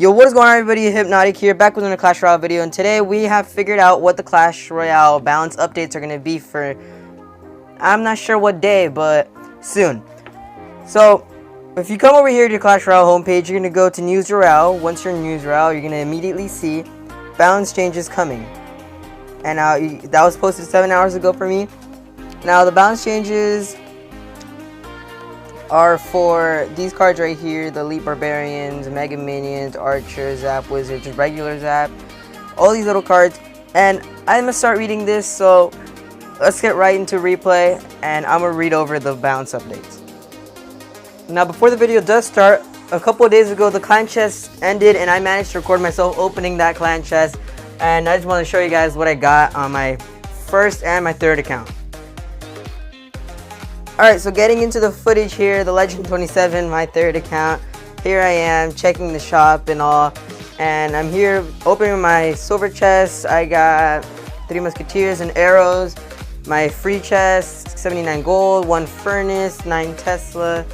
Yo, what is going on, everybody? Hypnotic here, back with another Clash Royale video, and today we have figured out what the Clash Royale balance updates are going to be for, I'm not sure what day, but soon. So, if you come over here to the Clash Royale homepage, you're going to go to News Royale. Once you're in News Royale, you're going to immediately see balance changes coming. And that was posted 7 hours ago for me. Now, the balance changes are for these cards right here: the Elite Barbarians, Mega Minions, Archers, Zap Wizards, regular Zap, all these little cards. And I'm gonna start reading this, so let's get right into replay, and I'm gonna read over the balance updates. Now, before the video does start, a couple of days ago the clan chest ended, and I managed to record myself opening that clan chest, and I just want to show you guys what I got on my first and my third account. Alright, so getting into the footage here, the Legend 27, my third account. Here I am checking the shop and all, and I'm here opening my silver chest. I got 3 musketeers and arrows. My free chest, 79 gold, 1 furnace, 9 Tesla,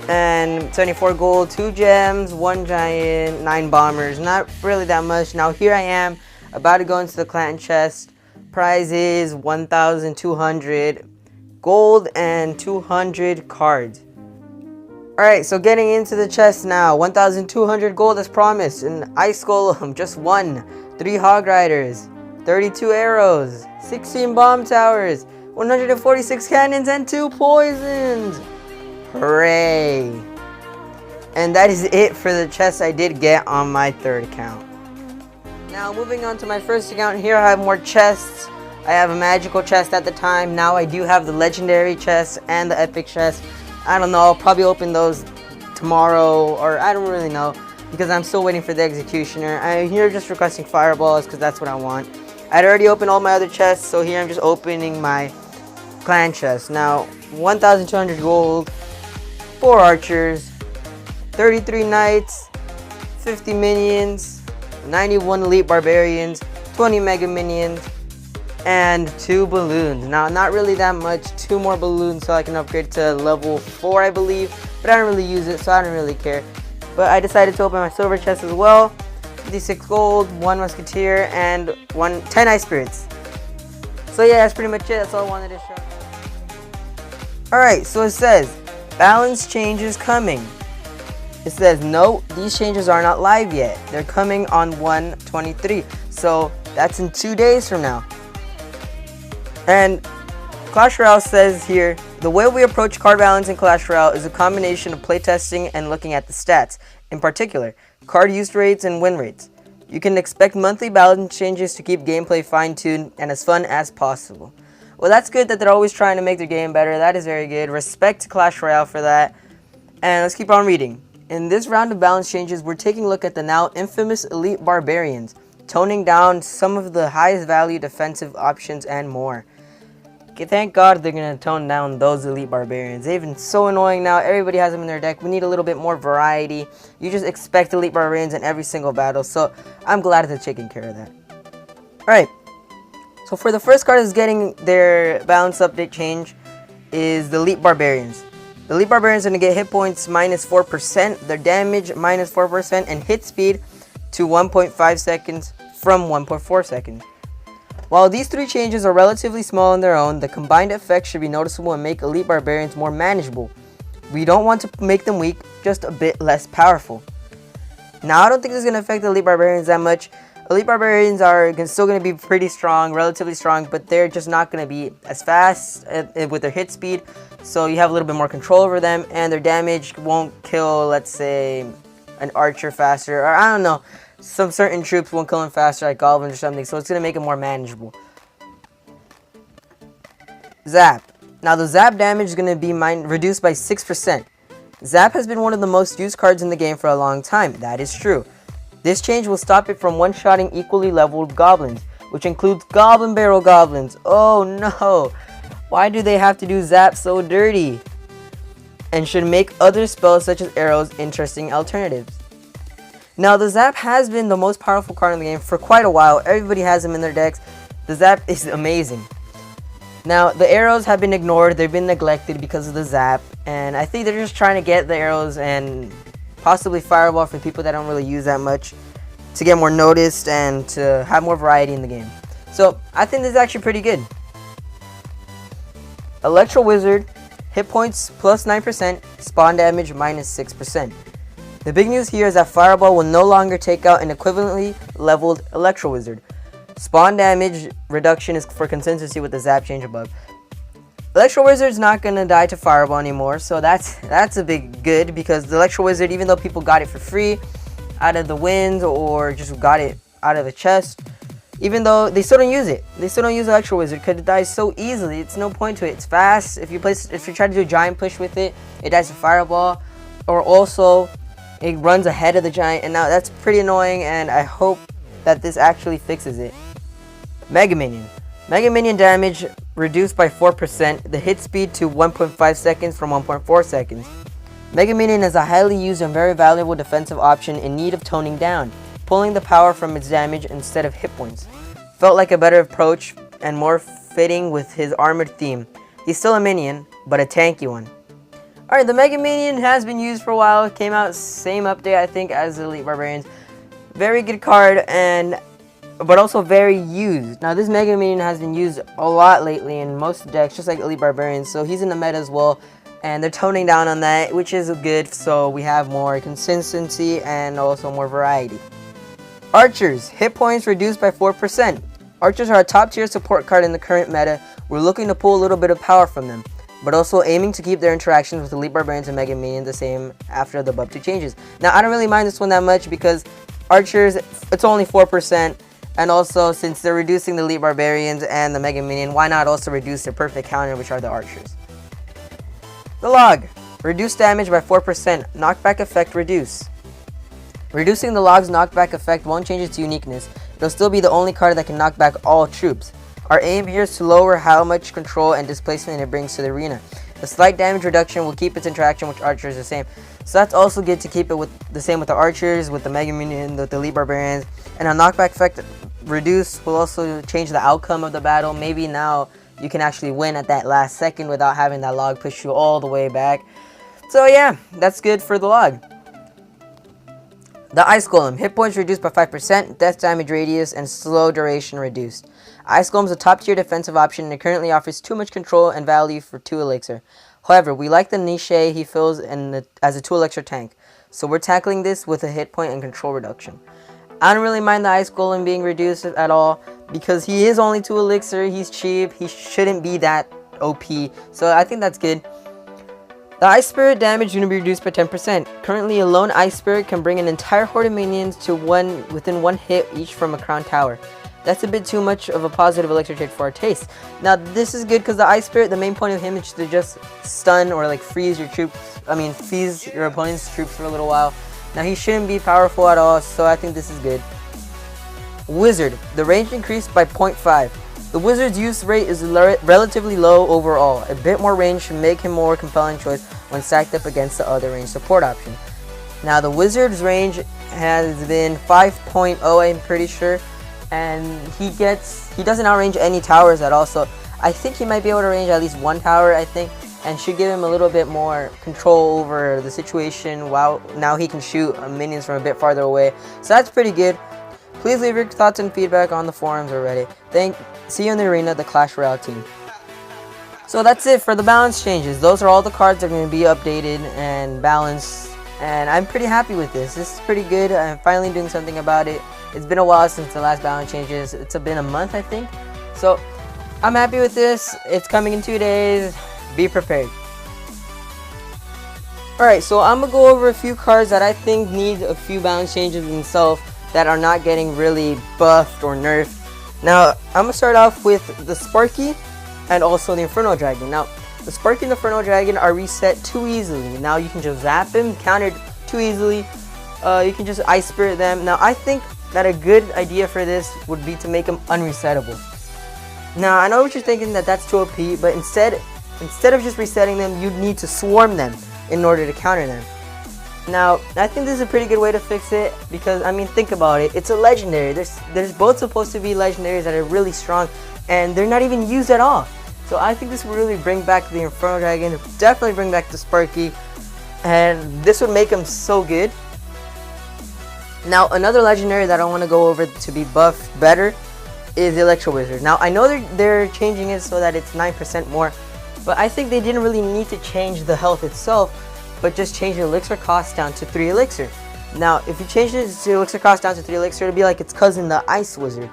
and 74 gold, 2 gems, 1 giant, 9 bombers. Not really that much. Now here I am about to go into the clan chest. Prize is 1,200 gold and 200 cards. Alright, so getting into the chest now. 1,200 gold as promised. An ice golem, just 1. 3 hog riders, 32 arrows, 16 bomb towers, 146 cannons, and 2 poisons. Hooray! And that is it for the chest I did get on my third account. Now moving on to my first account, here I have more chests. I have a magical chest at the time. Now I do have the legendary chest and the epic chest. I don't know, I'll probably open those tomorrow, or I don't really know, because I'm still waiting for the executioner. I'm here just requesting fireballs because that's what I want. I'd already opened all my other chests, so here I'm just opening my clan chest. Now 1,200 gold, 4 archers, 33 knights, 50 minions, 91 elite barbarians, 20 mega minions, and 2 balloons. Now, not really that much. 2 more balloons so I can upgrade to level 4, I believe, but I don't really use it, so I don't really care. But I decided to open my silver chest as well. 56 gold, 1 musketeer, and 10 ice spirits. So yeah, that's pretty much it. That's all I wanted to show. Alright, so it says balance changes coming. It says no, these changes are not live yet. They're coming on 1/23, so that's in 2 days from now. And Clash Royale says here, the way we approach card balance in Clash Royale is a combination of playtesting and looking at the stats. In particular, card use rates and win rates. You can expect monthly balance changes to keep gameplay fine-tuned and as fun as possible. Well, that's good that they're always trying to make their game better. That is very good. Respect to Clash Royale for that. And let's keep on reading. In this round of balance changes, we're taking a look at the now infamous Elite Barbarians, toning down some of the highest value defensive options and more. Okay, thank God they're going to tone down those Elite Barbarians. They've been so annoying now. Everybody has them in their deck. We need a little bit more variety. You just expect Elite Barbarians in every single battle, so I'm glad they're taking care of that. Alright, so for the first card that's getting their balance update change is the Elite Barbarians. The Elite Barbarians are going to get hit points minus 4%, their damage minus 4%, and hit speed to 1.5 seconds from 1.4 seconds. While these 3 changes are relatively small on their own, the combined effect should be noticeable and make Elite Barbarians more manageable. We don't want to make them weak, just a bit less powerful. Now, I don't think this is going to affect the Elite Barbarians that much. Elite Barbarians are still going to be pretty strong, relatively strong, but they're just not going to be as fast with their hit speed, so you have a little bit more control over them, and their damage won't kill, let's say, an archer faster, or I don't know. Some certain troops won't kill him faster, like goblins or something, so it's going to make it more manageable. Zap. Now, the Zap damage is going to be reduced by 6%. Zap has been one of the most used cards in the game for a long time. That is true. This change will stop it from one-shotting equally leveled goblins, which includes Goblin Barrel Goblins. Oh no! Why do they have to do Zap so dirty? And should make other spells such as arrows interesting alternatives. Now, the Zap has been the most powerful card in the game for quite a while. Everybody has them in their decks. The Zap is amazing. Now, the arrows have been ignored. They've been neglected because of the Zap. And I think they're just trying to get the arrows and possibly Fireball for people that don't really use that much, to get more noticed and to have more variety in the game. So I think this is actually pretty good. Electro Wizard, hit points plus 9%, spawn damage minus 6%. The big news here is that Fireball will no longer take out an equivalently leveled Electro Wizard. Spawn damage reduction is for consistency with the zap change above. Electro Wizard's not gonna die to Fireball anymore, so that's a big good, because the Electro Wizard, even though people got it for free out of the wins or just got it out of the chest, even though they still don't use it, they still don't use Electro Wizard because it dies so easily. It's no point to it. It's fast. If you try to do a giant push with it, it dies to Fireball, or also it runs ahead of the giant, and now that's pretty annoying, and I hope that this actually fixes it. Mega Minion. Mega Minion damage reduced by 4%, the hit speed to 1.5 seconds from 1.4 seconds. Mega Minion is a highly used and very valuable defensive option in need of toning down, pulling the power from its damage instead of hit points. Felt like a better approach and more fitting with his armored theme. He's still a minion, but a tanky one. Alright, the Mega Minion has been used for a while. It came out same update, I think, as the Elite Barbarians. Very good card, but also very used. Now, this Mega Minion has been used a lot lately in most decks, just like Elite Barbarians, so he's in the meta as well, and they're toning down on that, which is good, so we have more consistency and also more variety. Archers, hit points reduced by 4%. Archers are a top tier support card in the current meta. We're looking to pull a little bit of power from them, but also aiming to keep their interactions with Elite Barbarians and Mega Minion the same after the buff 2 changes. Now, I don't really mind this one that much because Archers, it's only 4%, and also since they're reducing the Elite Barbarians and the Mega Minion, why not also reduce their perfect counter, which are the Archers. The Log, reduced damage by 4%, knockback effect reduce. Reducing the Log's knockback effect won't change its uniqueness. It'll still be the only card that can knock back all troops. Our aim here is to lower how much control and displacement it brings to the arena. The slight damage reduction will keep its interaction with Archers the same. So that's also good to keep it with the same with the Archers, with the Mega Minion, with the Elite Barbarians. And a knockback effect reduce will also change the outcome of the battle. Maybe now you can actually win at that last second without having that Log push you all the way back. So yeah, that's good for the Log. The Ice Golem, hit points reduced by 5%, death damage radius, and slow duration reduced. Ice Golem is a top tier defensive option and it currently offers too much control and value for 2 elixir. However, we like the niche he fills as a 2 elixir tank, so we're tackling this with a hit point and control reduction. I don't really mind the Ice Golem being reduced at all because he is only 2 elixir, he's cheap, he shouldn't be that OP, so I think that's good. The Ice Spirit damage is going to be reduced by 10%. Currently, a lone Ice Spirit can bring an entire horde of minions to within 1 hit each from a crown tower. That's a bit too much of a positive elixir trait for our taste. Now, this is good because the Ice Spirit, the main point of him is to just stun or like freeze your opponent's troops for a little while. Now, he shouldn't be powerful at all, so I think this is good. Wizard, the range increased by 0.5. The Wizard's use rate is relatively low overall. A bit more range should make him a more compelling choice when stacked up against the other range support option. Now, the Wizard's range has been 5.0, I'm pretty sure, and he doesn't outrange any towers at all, so I think he might be able to range at least 1 tower, I think, and should give him a little bit more control over the situation while now he can shoot minions from a bit farther away. So that's pretty good. Please leave your thoughts and feedback on the forums already. See you in the arena, the Clash Royale team. So that's it for the balance changes. Those are all the cards that are going to be updated and balanced. And I'm pretty happy with this. This is pretty good. I'm finally doing something about it. It's been a while since the last balance changes. It's been a month, I think. So I'm happy with this. It's coming in 2 days. Be prepared. Alright, so I'm going to go over a few cards that I think need a few balance changes themselves that are not getting really buffed or nerfed. Now, I'm going to start off with the Sparky and also the Inferno Dragon. Now, the Sparky and the Inferno Dragon are reset too easily. Now, you can just zap him, counter too easily. You can just Ice Spirit them. Now, I think that a good idea for this would be to make them unresettable. Now, I know what you're thinking, that that's too OP, but instead of just resetting them, you need to swarm them in order to counter them. Now, I think this is a pretty good way to fix it because, I mean, think about it. It's a legendary. There's both supposed to be legendaries that are really strong, and they're not even used at all. So I think this will really bring back the Inferno Dragon, definitely bring back the Sparky, and this would make him so good. Now another legendary that I want to go over to be buffed better is the Electro Wizard. Now I know they're changing it so that it's 9% more, but I think they didn't really need to change the health itself, but just change the elixir cost down to 3 elixir. Now if you change it to elixir cost down to 3 elixir, it'll be like its cousin, the Ice Wizard.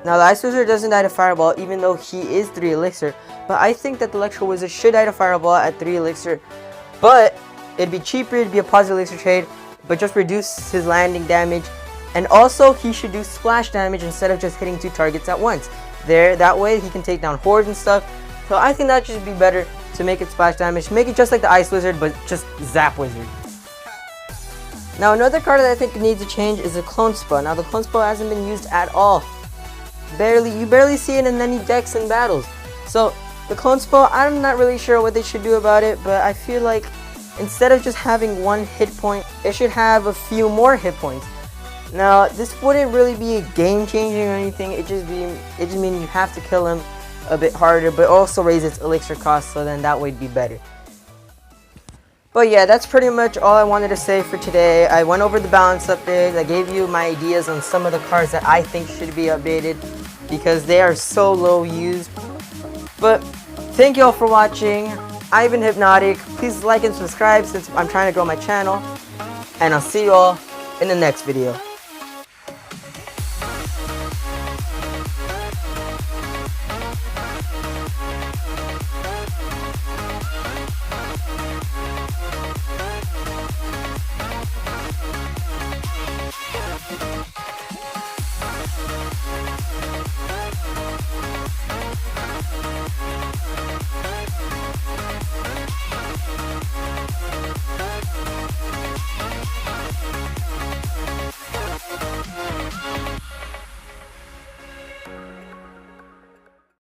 Now the Ice Wizard doesn't die to Fireball even though he is 3 elixir, but I think that the Electro Wizard should die to Fireball at 3 elixir, but it'd be cheaper, it'd be a positive elixir trade, but just reduce his landing damage, and also he should do splash damage instead of just hitting 2 targets at once. That way he can take down hordes and stuff, so I think that should be better to make it splash damage, make it just like the Ice Wizard but just Zap Wizard. Now another card that I think needs a change is the Clone Spell. Now the Clone Spell hasn't been used at all. You barely see it in any decks and battles. So the Clone Spell, I'm not really sure what they should do about it, but I feel like instead of just having 1 hit point, it should have a few more hit points. Now this wouldn't really be a game changing or anything, it just means you have to kill him a bit harder, but also raise its elixir cost, so then that would be better. But yeah, that's pretty much all I wanted to say for today. I went over the balance updates, I gave you my ideas on some of the cards that I think should be updated because they are so low used. But thank you all for watching. I've been Hypnotic. Please like and subscribe since I'm trying to grow my channel. And I'll see you all in the next video.